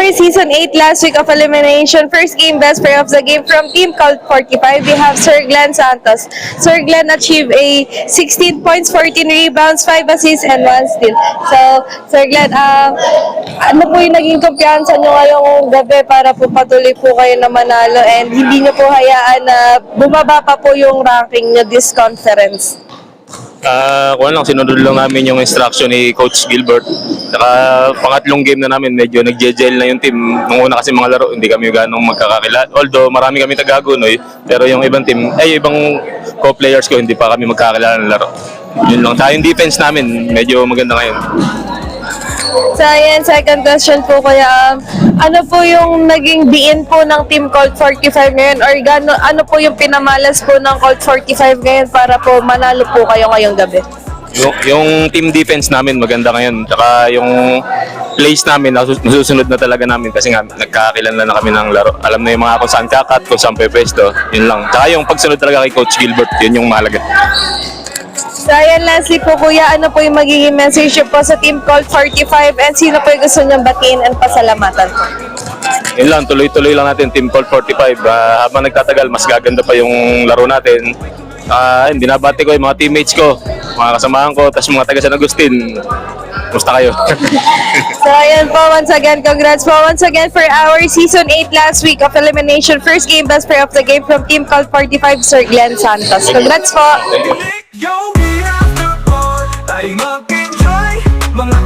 our Season 8 last week of elimination, first game best player of the game from Team Cult 45, we have Sir Glenn Santos. Sir Glenn achieved a 16 points, 14 rebounds, 5 assists, and 1 steal. So, Sir Glenn, ano po yung naging kumpiyansa nyo ngayong gabi para po patuloy po kayo na manalo and hindi nyo po hayaan na bumaba pa po yung ranking nyo this conference? Kung lang, sinunod lang namin yung instruction ni Coach Gilbert. Saka pangatlong game na namin, medyo nag-gel na yung team. Nung una kasi mga laro, hindi kami ganong magkakakilala. Although marami kami taga-Agunoy, pero yung ibang team, ibang co-players ko, hindi pa kami magkakilala ng laro. Yun lang. Saka yung defense namin, medyo maganda ngayon. So ayan, second question po kuya. Ano po yung naging diin po ng Team Colt 45 ngayon or ano po yung pinamalas po ng Colt 45 ngayon para po manalo po kayo ngayong gabi? Yung team defense namin maganda ngayon. Saka yung plays namin, nasusunod na talaga namin kasi nga nagkakilala na kami ng laro. Alam na yung mga kung saan kakat, kung saan pepesto. Yun lang. Saka yung pagsunod talaga kay Coach Gilbert, yun yung mahalaga. So ayan, lastly po kuya, ano po yung magiging message po sa Team Colt 45 and sino po yung gusto niyong batiin and pasalamatan po? Yun lang, tuloy-tuloy lang natin Team Colt 45. Habang nagtatagal, mas gaganda pa yung laro natin. Binabati ko yung mga teammates ko, mga kasamahan ko, tapos mga taga San Agustin. Musta kayo? So ayan po, once again, congrats po once again for our Season 8 last week of elimination. First game best player of the game from Team Colt 45, Sir Glenn Santos. Congrats po! Yo, we have the ball, ay mag-enjoy, mga